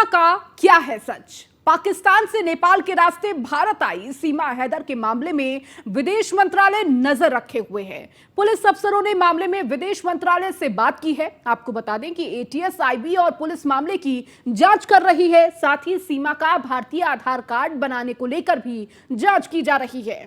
का क्या है सच? पाकिस्तान से नेपाल के रास्ते भारत आई सीमा हैदर के मामले में विदेश मंत्रालय नजर रखे हुए है। पुलिस अफसरों ने मामले में विदेश मंत्रालय से बात की है। आपको बता दें कि एटीएस, आईबी और पुलिस मामले की जांच कर रही है। साथ ही सीमा का भारतीय आधार कार्ड बनाने को लेकर भी जांच की जा रही है।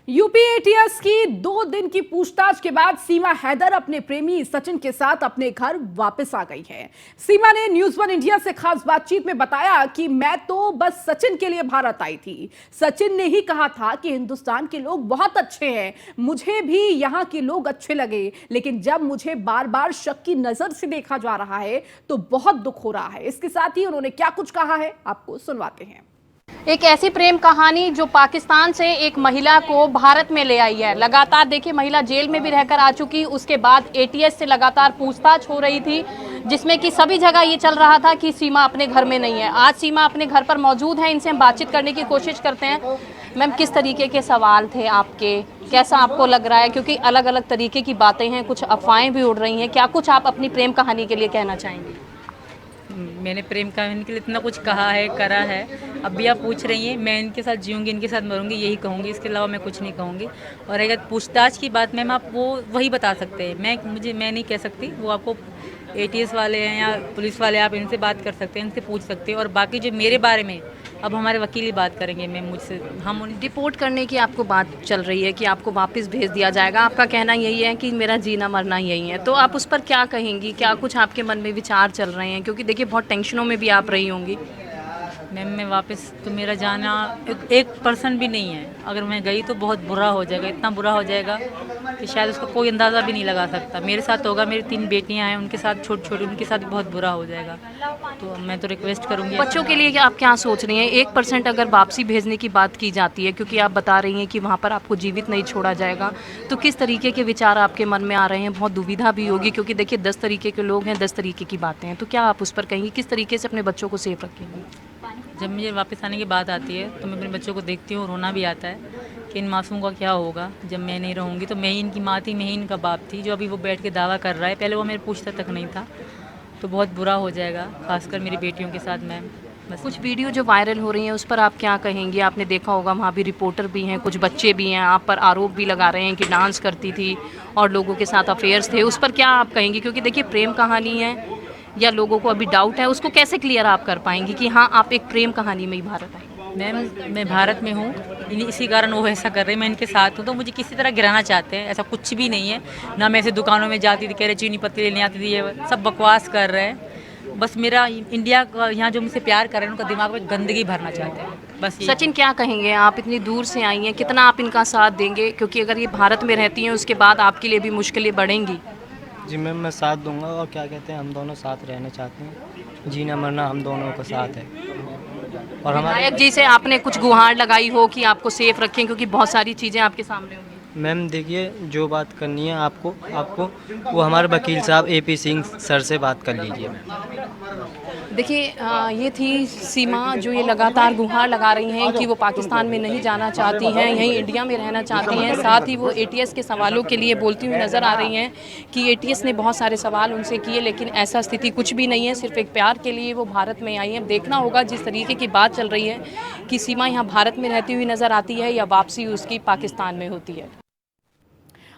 यूपी एटीएस की 2 दिन की पूछताछ के बाद सीमा हैदर अपने प्रेमी सचिन के साथ अपने घर वापस आ गई है। सीमा ने न्यूज़ 1 इंडिया से खास बातचीत में बताया कि मैं तो बस सचिन के लिए भारत आई थी। सचिन ने ही कहा था कि हिंदुस्तान के लोग बहुत अच्छे हैं, मुझे भी यहाँ के लोग अच्छे लगे, लेकिन जब मुझे बार बार शक की नजर से देखा जा रहा है तो बहुत दुख हो रहा है। इसके साथ ही उन्होंने क्या कुछ कहा है आपको सुनवाते हैं। एक ऐसी प्रेम कहानी जो पाकिस्तान से एक महिला को भारत में ले आई है। लगातार देखिए, महिला जेल में भी रहकर आ चुकी, उसके बाद एटीएस से लगातार पूछताछ हो रही थी, जिसमें कि सभी जगह ये चल रहा था कि सीमा अपने घर में नहीं है। आज सीमा अपने घर पर मौजूद है, इनसे हम बातचीत करने की कोशिश करते हैं। मैम, किस तरीके के सवाल थे आपके, कैसा आपको लग रहा है? क्योंकि अलग अलग तरीके की बातें हैं, कुछ अफवाहें भी उड़ रही हैं। क्या कुछ आप अपनी प्रेम कहानी के लिए कहना चाहेंगे? मैंने प्रेम कहानी के लिए इतना कुछ कहा है, करा है। अब भी आप पूछ रही हैं, मैं इनके साथ जीऊँगी, इनके साथ मरूंगी, यही कहूँगी, इसके अलावा मैं कुछ नहीं कहूँगी। और अगर पूछताछ की बात मैम, आप वो वही बता सकते हैं, मैं नहीं कह सकती। वो आपको एटीएस वाले हैं या पुलिस वाले, आप इनसे बात कर सकते हैं, इनसे पूछ सकते हैं। और बाकी जो मेरे बारे में अब हमारे वकील ही बात करेंगे। मैं मुझसे हम डिपोर्ट करने की आपको बात चल रही है कि आपको वापस भेज दिया जाएगा। आपका कहना यही है कि मेरा जीना मरना यही है, तो आप उस पर क्या कहेंगी? क्या कुछ आपके मन में विचार चल रहे हैं? क्योंकि देखिए, बहुत टेंशनों में भी आप रही होंगी। मैम, मैं वापस तो मेरा जाना 1% भी नहीं है। अगर मैं गई तो बहुत बुरा हो जाएगा, इतना बुरा हो जाएगा कि शायद उसका कोई अंदाज़ा भी नहीं लगा सकता। मेरे साथ होगा, मेरी 3 बेटियां हैं, उनके साथ छोटी उनके साथ बहुत बुरा हो जाएगा। तो मैं तो रिक्वेस्ट करूँगी बच्चों के लिए आप क्या सोच रही हैं? 1% अगर वापसी भेजने की बात की जाती है, क्योंकि आप बता रही हैं कि वहाँ पर आपको जीवित नहीं छोड़ा जाएगा, तो किस तरीके के विचार आपके मन में आ रहे हैं? बहुत दुविधा भी होगी, क्योंकि देखिए 10 तरीके के लोग हैं, 10 तरीके की बातें हैं। तो क्या आप उस पर कहेंगी? किस तरीके से अपने बच्चों को सेफ रखेंगे? जब मुझे वापस आने की बात आती है तो मैं अपने बच्चों को देखती हूँ, रोना भी आता है कि इन मासूम का क्या होगा जब मैं नहीं रहूँगी। तो मैं ही इनकी माँ थी, मैं ही इनका बाप थी। जो अभी वो बैठ के दावा कर रहा है, पहले वो मेरे पूछता तक नहीं था। तो बहुत बुरा हो जाएगा, खासकर मेरी बेटियों के साथ। मैम, बस कुछ वीडियो जो वायरल हो रही हैं उस पर आप क्या कहेंगी? आपने देखा होगा, वहाँ भी रिपोर्टर भी हैं, कुछ बच्चे भी हैं, आप पर आरोप भी लगा रहे हैं कि डांस करती थी और लोगों के साथ अफेयर्स थे। उस पर क्या आप कहेंगी? क्योंकि देखिए, प्रेम कहानी है या लोगों को अभी डाउट है, उसको कैसे क्लियर आप कर पाएंगी कि हाँ, आप एक प्रेम कहानी में ही भारत आई? मैम, मैं भारत में हूँ, इसी कारण वो ऐसा कर रहे हैं। मैं इनके साथ हूँ, तो मुझे किसी तरह गिराना चाहते हैं। ऐसा कुछ भी नहीं है ना। मैं ऐसे दुकानों में जाती थी, कह रहे चीनी पत्ती लेने आती थी, ये सब बकवास कर रहे हैं। बस मेरा इंडिया का यहाँ जो मुझसे प्यार कर रहे हैं, उनका दिमाग में गंदगी भरना चाहते हैं, बस ये। सचिन, क्या कहेंगे? आप इतनी दूर से आई हैं, कितना आप इनका साथ देंगे? क्योंकि अगर ये भारत में रहती हैं उसके बाद आपके लिए भी मुश्किलें बढ़ेंगी। जी मैम, मैं साथ दूंगा। और क्या कहते हैं, हम दोनों साथ रहना चाहते हैं, जीना मरना हम दोनों का साथ है। और हमारे विधायक जी से आपने कुछ गुहार लगाई हो कि आपको सेफ रखें, क्योंकि बहुत सारी चीज़ें आपके सामने होंगी। मैम देखिए, जो बात करनी है आपको वो हमारे वकील साहब AP सिंह सर से बात कर लीजिए। देखिए, ये थी सीमा, जो ये लगातार गुहार लगा रही हैं कि वो पाकिस्तान में नहीं जाना चाहती हैं, यहीं इंडिया में रहना चाहती हैं। साथ ही वो एटीएस के सवालों के लिए बोलती हुई नज़र आ रही हैं कि एटीएस ने बहुत सारे सवाल उनसे किए, लेकिन ऐसा स्थिति कुछ भी नहीं है। सिर्फ एक प्यार के लिए वो भारत में आई हैं। देखना होगा, जिस तरीके की बात चल रही है कि सीमा यहाँ भारत में रहती हुई नज़र आती है या वापसी उसकी पाकिस्तान में होती है।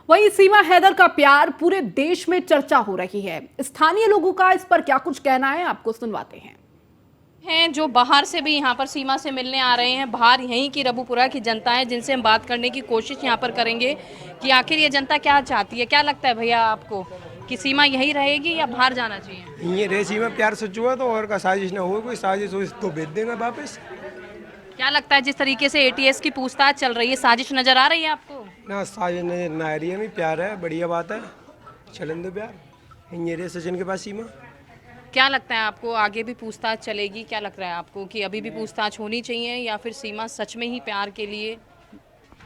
वहीं सीमा हैदर का प्यार पूरे देश में चर्चा हो रही है। स्थानीय लोगों का इस पर क्या कुछ कहना है आपको सुनवाते हैं। जो बाहर से भी यहाँ पर सीमा से मिलने आ रहे हैं, बाहर यहीं की रबुपुरा की जनता है, जिनसे हम बात करने की कोशिश यहाँ पर करेंगे कि आखिर ये जनता क्या चाहती है। क्या लगता है भैया आपको कि सीमा यहीं रहेगी या बाहर जाना चाहिए? ये रे सीमा प्यार सच हुआ तो और का साजिश ना हो, कोई साजिश हो तो भेज देना वापस। क्या लगता है, जिस तरीके से एटीएस की पूछताछ चल रही है, साजिश नजर आ रही है आपको? ना साजिश नजर ना आ रही है, में प्यार है, बढ़िया बात है, चलन दो प्यार। ये रे सचिन के पास सीमा। क्या लगता है आपको, आगे भी पूछताछ चलेगी? क्या लग रहा है आपको कि अभी भी पूछताछ होनी चाहिए या फिर सीमा सच में ही प्यार के लिए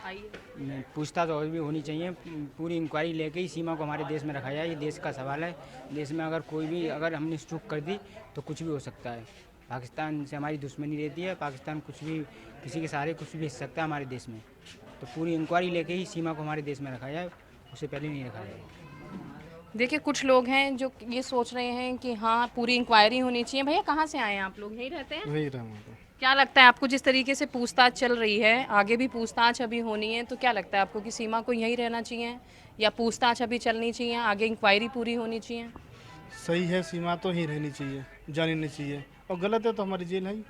आई है? पूछताछ और भी होनी चाहिए। पूरी इंक्वायरी लेके ही सीमा को हमारे देश में रखा जाए। ये देश का सवाल है। देश में अगर हमने चूक कर दी तो कुछ भी हो सकता है। पाकिस्तान से हमारी दुश्मनी रहती है। पाकिस्तान कुछ भी, किसी के सहारे कुछ भी भेज सकता है हमारे देश में। तो पूरी इंक्वायरी लेके ही सीमा को हमारे देश में रखा जाए उससे पहले नहीं रखा जाएगा। देखिए कुछ लोग हैं जो ये सोच रहे हैं कि हाँ पूरी इंक्वायरी होनी चाहिए। भैया कहाँ से आए हैं आप लोग, यहीं रहते हैं? वही रहा तो। क्या लगता है आपको, जिस तरीके से पूछताछ चल रही है, आगे भी पूछताछ अभी होनी है, तो क्या लगता है आपको कि सीमा को यहीं रहना चाहिए या पूछताछ अभी चलनी चाहिए, आगे इंक्वायरी पूरी होनी चाहिए? सही है, सीमा तो ही रहनी चाहिए, जानी नहीं चाहिए, और गलत है तो हमारी जेल है ही।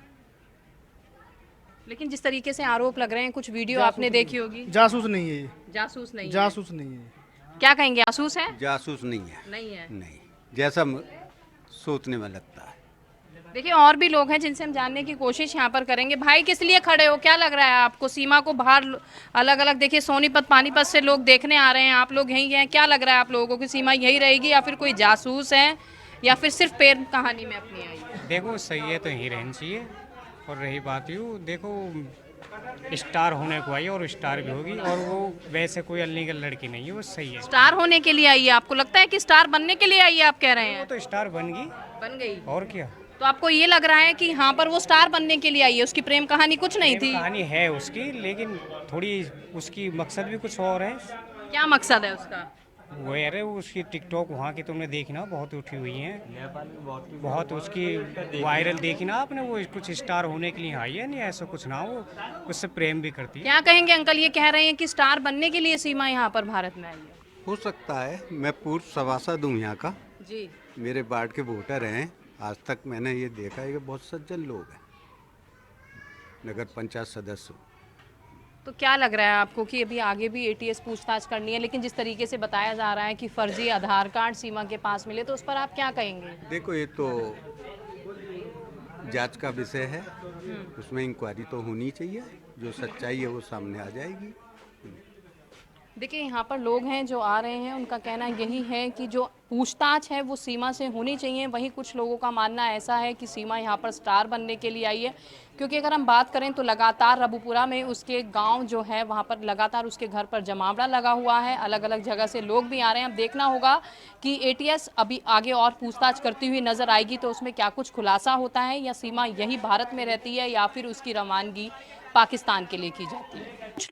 लेकिन जिस तरीके से आरोप लग रहे हैं, कुछ वीडियो आपने देखी होगी। जासूस नहीं है ये, जासूस नहीं है। जासूस नहीं है। क्या कहेंगे, जासूस है? जासूस नहीं है, नहीं है। नहीं, जैसा सोचने में लगता है। देखिए और भी लोग हैं जिनसे हम जानने की कोशिश यहाँ पर करेंगे। भाई किस लिए खड़े हो, क्या लग रहा है आपको? सीमा को बाहर अलग अलग देखिए सोनीपत पानीपत से लोग देखने आ रहे हैं, आप लोग यहीं हैं, क्या लग रहा है आप लोगों को कि सीमा यही रहेगी या फिर कोई जासूस है या फिर सिर्फ प्रेम कहानी में अपनी आई है? देखो सही है तो यहीं रहनी चाहिए। और रही बात यूँ, देखो स्टार होने को आई है और स्टार भी होगी, और वो वैसे कोई अलीगल लड़की नहीं है, वो सही है। स्टार होने के लिए आई है? आपको लगता है कि स्टार बनने के लिए आई है, आप कह रहे वो हैं? तो स्टार बन गई, बन गई। और क्या। तो आपको ये लग रहा है कि यहाँ पर वो स्टार बनने के लिए आई है, उसकी प्रेम कहानी कुछ नहीं प्रेम थी? कहानी है उसकी, लेकिन थोड़ी उसकी मकसद भी कुछ और है। क्या मकसद है उसका? वो यार उसकी टिकटॉक वहाँ की तुमने देखी ना, बहुत उठी हुई है, बहुत उसकी वायरल देखी ना आपने। वो कुछ स्टार होने के लिए आई है, नहीं ऐसा कुछ ना, वो उससे प्रेम भी करती है। क्या कहेंगे अंकल, ये कह रहे हैं कि स्टार बनने के लिए सीमा यहाँ पर भारत में आई है? हो सकता है, मैं पूर्व सभासद हूँ यहाँ का, जी। मेरे वार्ड के वोटर हैं। आज तक मैंने ये देखा है कि बहुत सज्जन लोग हैं, नगर पंचायत सदस्य। तो क्या लग रहा है आपको कि अभी आगे भी एटीएस पूछताछ करनी है, लेकिन जिस तरीके से बताया जा रहा है कि फर्जी आधार कार्ड सीमा के पास मिले, तो उस पर आप क्या कहेंगे? देखो ये तो जांच का विषय है, उसमें इंक्वायरी तो होनी चाहिए, जो सच्चाई है वो सामने आ जाएगी। देखिए यहाँ पर लोग हैं जो आ रहे हैं, उनका कहना यही है कि जो पूछताछ है वो सीमा से होनी चाहिए। वहीं कुछ लोगों का मानना ऐसा है कि सीमा यहाँ पर स्टार बनने के लिए आई है, क्योंकि अगर हम बात करें तो लगातार रबुपुरा में उसके गांव जो है वहाँ पर लगातार उसके घर पर जमावड़ा लगा हुआ है, अलग अलग जगह से लोग भी आ रहे हैं। अब देखना होगा कि एटीएस अभी आगे और पूछताछ करती हुई नजर आएगी तो उसमें क्या कुछ खुलासा होता है, या सीमा यही भारत में रहती है या फिर उसकी रवानगी पाकिस्तान के लिए की जाती है।